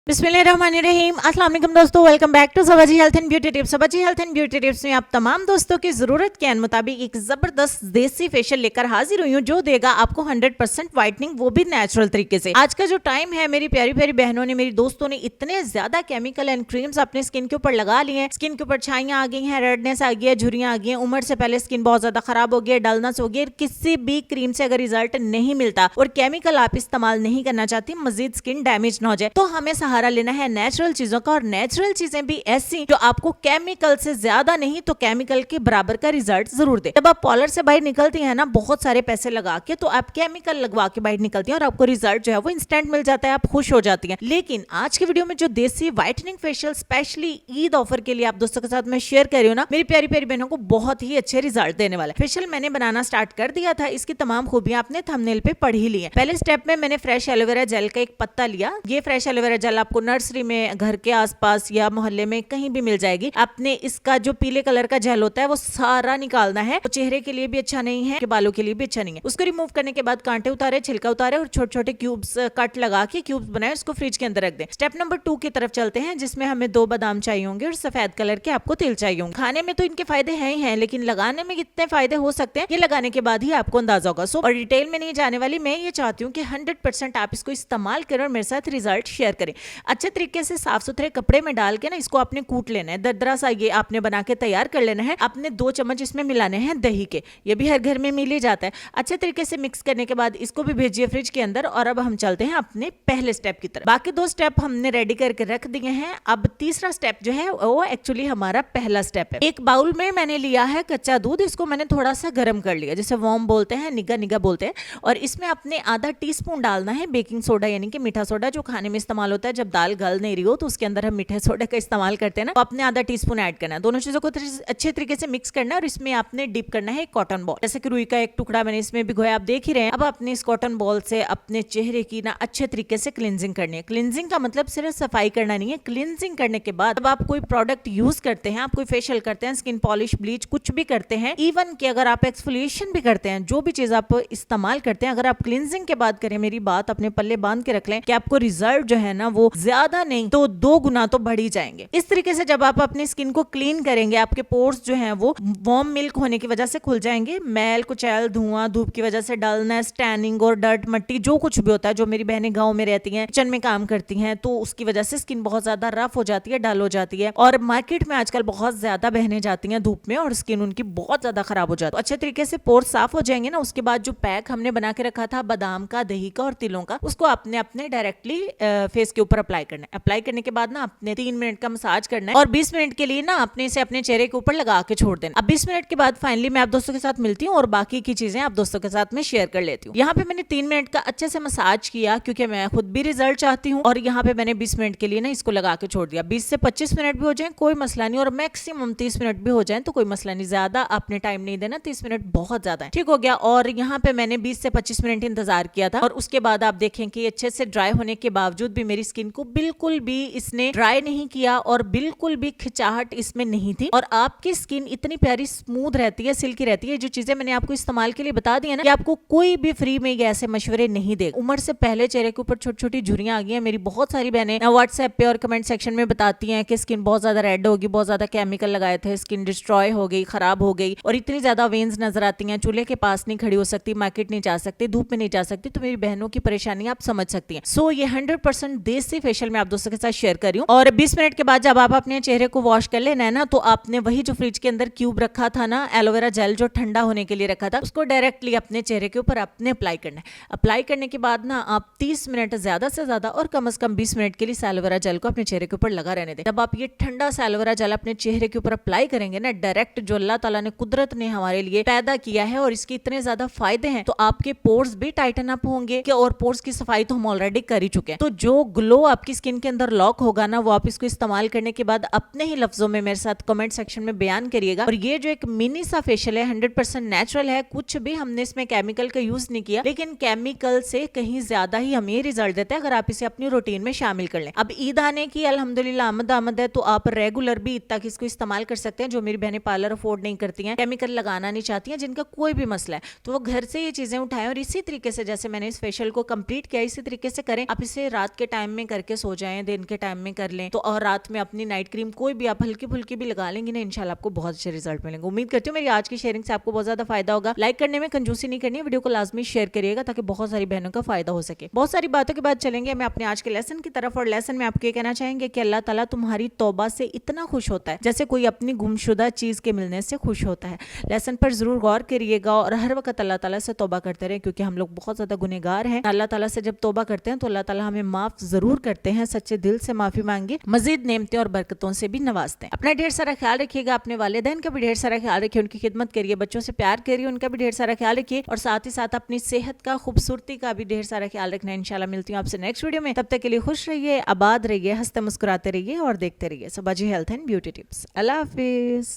बिस्मिल्लाहिर्रहमानिर्रहीम। अस्सलाम वालेकुम दोस्तों, welcome back to Sabaji health and beauty tips. Sabaji health and beauty tips में आप तमाम दोस्तों की जरूरत के मुताबिक एक जबरदस्त देसी फेशियल लेकर हाजिर हुई हूँ जो देगा आपको 100% व्हाइटनिंग, वो भी नेचुरल तरीके से। आज का जो टाइम है, मेरी प्यारी प्यारी बहनों ने, मेरी दोस्तों ने इतने ज्यादा केमिकल एंड क्रीम्स अपने स्किन के ऊपर लगा लिए हैं। स्किन के ऊपर छाइयां आ गई हैं, रेडनेस आ गई है, झुर्रियां आ गई हैं, उम्र से पहले स्किन बहुत ज्यादा खराब हो गई है, डलनेस हो गई है। किसी भी क्रीम से अगर रिजल्ट नहीं मिलता और केमिकल आप इस्तेमाल नहीं करना चाहती, मजीद स्किन डैमेज ना हो जाए, तो हमें सहारा लेना है नेचुरल चीजों का। और नेचुरल चीजें भी ऐसी जो आपको केमिकल से ज्यादा नहीं तो केमिकल के बराबर का रिजल्ट जरूर दे। जब आप पार्लर से बाहर निकलती हैं ना बहुत सारे पैसे लगा के, तो आप केमिकल लगवा के बाहर निकलती हैं और आपको रिजल्ट जो है वो इंस्टेंट मिल जाता है, आप खुश हो जाती हैं। लेकिन आज की वीडियो में जो देसी whitening facial specially Eid offer के लिए आप दोस्तों के साथ मैं शेयर कर रही हूँ ना, मेरी प्यारी प्यारी बहनों को बहुत ही अच्छे रिजल्ट देने वाला है। फेशियल मैंने बनाना स्टार्ट कर दिया था, इसकी तमाम खूबियां आपने थंबनेल पे पढ़ ही ली है। पहले स्टेप में मैंने फ्रेश एलोवेरा जेल का एक पत्ता लिया। ये फ्रेश एलोवेरा जेल आपको नर्सरी में, घर के आसपास या मोहल्ले में कहीं भी मिल जाएगी। आपने इसका जो पीले कलर का जेल होता है वो सारा निकालना है। तो चेहरे के लिए भी अच्छा नहीं है, बालों के लिए भी अच्छा नहीं है। उसको रिमूव करने के बाद कांटे उतारे, छिलका उतारे और छोटे छोटे क्यूब्स कट लगा के क्यूब्स बनाए, उसको फ्रिज के अंदर रख दें। स्टेप नंबर 2 की तरफ चलते हैं, जिसमें हमें 2 बादाम चाहिए होंगे और सफेद कलर के आपको तिल चाहिए होंगे। खाने में तो इनके फायदे हैं ही हैं, लेकिन लगाने में कितने फायदे हो सकते हैं ये लगाने के बाद ही आपको अंदाजा होगा। सो और डिटेल में नहीं जाने वाली, मैं ये चाहती हूँ कि 100% आप इसको इस्तेमाल करें और मेरे साथ रिजल्ट शेयर करें। अच्छे तरीके से साफ सुथरे कपड़े में डाल के ना इसको आपने कूट लेना है। दरदरा सा ये आपने बना के तैयार कर लेना है। आपने 2 चम्मच इसमें मिलाने हैं दही के, ये भी हर घर में मिल ही जाता है। अच्छे तरीके से मिक्स करने के बाद इसको भी भेजिए फ्रिज के अंदर। और अब हम चलते हैं अपने पहले स्टेप की तरफ। बाकी 2 स्टेप हमने रेडी करके रख दिए हैं। अब तीसरा स्टेप जो है वो एक्चुअली हमारा पहला स्टेप है। एक बाउल में मैंने लिया है कच्चा दूध, इसको मैंने थोड़ा सा गर्म कर लिया, जिसे वार्म बोलते हैं, निगा निगा बोलते हैं। और इसमें अपने आधा टीस्पून डालना है बेकिंग सोडा, यानी कि मीठा सोडा, जो खाने में इस्तेमाल होता है जब दाल गल नहीं रही हो तो उसके अंदर हम मीठे सोडा का इस्तेमाल करते हैं ना, तो अपने आधा टीस्पून ऐड करना है। दोनों चीजों को अच्छे तरीके से मिक्स करना है और इसमें आपने डिप करना है एक कॉटन बॉल, जैसे कि रुई का एक टुकड़ा मैंने इसमें भिगोया, आप देख ही रहे हैं। अब अपने इस कॉटन बॉल से अपने चेहरे की ना अच्छे तरीके से क्लिनजिंग करनी है। क्लिनजिंग का मतलब सिर्फ सफाई करना नहीं है। क्लिनजिंग करने के बाद जब आप कोई प्रोडक्ट यूज करते हैं, आप कोई फेशियल करते हैं, स्किन पॉलिश, ब्लीच कुछ भी करते हैं, इवन कि अगर आप एक्सफोलिएशन भी करते हैं, जो भी चीज आप इस्तेमाल करते हैं, अगर आप क्लिनजिंग के बाद करें, मेरी बात अपने पल्ले बांध के रख लें कि आपको रिजल्ट जो है ना वो ज्यादा नहीं तो 2 गुना तो बढ़ ही जाएंगे। इस तरीके से जब आप अपनी स्किन को क्लीन करेंगे, आपके पोर्स जो हैं वो वार्म मिल्क होने की वजह से खुल जाएंगे। मैल, कुचैल, धुआं, धूप की वजह से डलनेस, टैनिंग और डर्ट, मट्टी जो कुछ भी होता है, जो मेरी बहनें गांव में रहती हैं, किचन में काम करती हैं, तो उसकी वजह से स्किन बहुत ज्यादा रफ हो जाती है, डल हो जाती है। और मार्केट में आजकल बहुत ज्यादा बहनें जाती हैं धूप में और स्किन उनकी बहुत ज्यादा खराब हो जाती है। अच्छे तरीके से पोर्स साफ हो जाएंगे ना, उसके बाद जो पैक हमने बना के रखा था बादाम का, दही का और तिलों का, उसको आपने अपने डायरेक्टली फेस के ऊपर अप्लाई करना है। अप्लाई करने के बाद ना आपने 3 मिनट का मसाज करना है और 20 मिनट के लिए ना आपने इसे अपने चेहरे के ऊपर लगा के छोड़ देना। अब 20 मिनट के बाद फाइनली मैं आप दोस्तों के साथ मिलती हूँ और बाकी की चीजें आप दोस्तों के साथ में शेयर कर लेती हूँ। यहाँ पे मैंने 3 मिनट का अच्छे से मसाज किया क्योंकि मैं खुद भी रिजल्ट चाहती हूँ। और यहाँ पे मैंने 20 मिनट के लिए ना इसको लगा के छोड़ दिया। 20 से 25 मिनट भी हो जाए कोई मसला नहीं, और मैक्सिमम 30 मिनट भी हो जाए तो कोई मसला नहीं। ज्यादा आपने टाइम नहीं देना, 30 मिनट बहुत ज्यादा है। ठीक हो गया। और यहाँ पे मैंने 20 से 25 मिनट इंतजार किया था और उसके बाद आप देखें कि अच्छे से ड्राई होने के बावजूद भी मेरी स्किन को बिल्कुल भी इसने ड्राई नहीं किया और बिल्कुल भी खिंचाहट इसमें नहीं थी। और आपकी स्किन इतनी प्यारी स्मूथ रहती है, सिल्की रहती है। जो चीजें मैंने आपको इस्तेमाल के लिए बता दी है ना, कि आपको कोई भी फ्री में ऐसे मशवरे नहीं देगा। उम्र से पहले चेहरे के ऊपर छोटी छोटी झुर्रियां आ गई हैं। मेरी बहुत सारी बहनें व्हाट्सएप पे और कमेंट सेक्शन में बताती हैं कि स्किन बहुत ज्यादा रेड होगी, बहुत ज्यादा केमिकल लगाए थे, स्किन डिस्ट्रॉय हो गई, खराब हो गई और इतनी ज्यादा वेन्स नजर आती हैं, चूल्हे के पास नहीं खड़ी हो सकती, मार्केट नहीं जा सकती, धूप में नहीं जा सकती। तो मेरी बहनों की परेशानी आप समझ सकती हैं। सो ये 100% देसी फेशियल मैं आप दोस्तों के साथ शेयर कर रही हूँ। और 20 मिनट के बाद जब आप अपने चेहरे को वॉश कर लेना है ना, तो आपने वही जो फ्रिज के अंदर क्यूब रखा था ना, एलोवेरा जेल जो ठंडा होने के लिए रखा था, उसको डायरेक्टली अपने चेहरे के ऊपर आपने अप्लाई करना है। अप्लाई करने के बाद ना आप 30 मिनट ज्यादा से ज्यादा और कम से कम 20 मिनट के लिए एलोवेरा जेल को अपने चेहरे के ऊपर लगा रहने दें। जब आप ये ठंडा सा एलोवेरा जेल अपने चेहरे के ऊपर अप्लाई करेंगे ना, डायरेक्ट जो अल्लाह ताला ने, कुदरत ने हमारे लिए पैदा किया है और इसके इतने ज्यादा फायदे हैं, तो आपके पोर्स भी टाइटन अप होंगे और पोर्स की सफाई तो हम ऑलरेडी कर ही चुके हैं। तो जो ग्लो आपकी स्किन के अंदर लॉक होगा ना, वो आप इसको इस्तेमाल करने के बाद अपने ही लफ्जों में मेरे साथ कमेंट सेक्शन में बयान करिएगा। और ये जो एक मिनी सा फेशियल है 100% नेचुरल है, कुछ भी हमने इसमें केमिकल का यूज नहीं किया, लेकिन केमिकल से कहीं ज्यादा ही हमें ये रिजल्ट देता है अगर आप इसे अपनी रूटीन में शामिल कर लें। अब ईद आने की अल्हम्दुलिल्लाह आमद है, तो आप रेगुलर भी ईद तक इसको इस्तेमाल कर सकते हैं। जो मेरी बहनें पार्लर अफोर्ड नहीं करती हैं, केमिकल लगाना नहीं चाहती हैं, जिनका कोई भी मसला है, तो वो घर से ये चीजें उठाएं और इसी तरीके से जैसे मैंने इस फेशियल को कंप्लीट किया, इसी तरीके से करें। आप इसे रात के टाइम में करके सो जाएं, दिन के टाइम में कर लें तो, और रात में अपनी नाइट क्रीम कोई भी आप हल्की फुल्की भी लगा लेंगे ना, इंशाल्लाह आपको बहुत अच्छे रिजल्ट मिलेंगे। उम्मीद करती हूँ मेरी आज की शेयरिंग से आपको बहुत ज्यादा फायदा होगा। लाइक करने में कंजूसी नहीं करनी, वीडियो को लाजमी शेयर करिएगा ताकि बहुत सारी बहनों का फायदा हो सके। बहुत सारी बातों के बाद चलेंगे मैं अपने आज के लेसन की तरफ, और लेसन में आपको ये कहना चाहेंगे कि अल्लाह ताला तुम्हारी तौबा से इतना खुश होता है जैसे कोई अपनी गुमशुदा चीज के मिलने से खुश होता है। लेसन पर जरूर गौर करिएगा और हर वक्त अल्लाह ताला से तौबा करते रहे, क्योंकि हम लोग बहुत ज्यादा गुनहगार हैं। अल्लाह ताला से जब तौबा करते हैं तो अल्लाह ताला हमें माफ जरूर करते हैं। सच्चे दिल से माफी मांगे, मजीद नेमतें और बरकतों से भी नवाजते हैं। अपना ढेर सारा ख्याल रखिएगा, अपने वालिदैन का भी ढेर सारा ख्याल रखिए, उनकी खिदमत करिए, बच्चों से प्यार करिए, उनका भी ढेर सारा ख्याल रखिए, और साथ ही साथ अपनी सेहत का, खूबसूरती का भी ढेर सारा ख्याल रखना। इंशाल्लाह मिलती हूँ आपसे नेक्स्ट वीडियो में, तब तक के लिए खुश रहिए, आबाद रहिए, हंसते मुस्कुराते रहिए और देखते रहिए Sabaji health and beauty tips. अल्लाह हाफिज।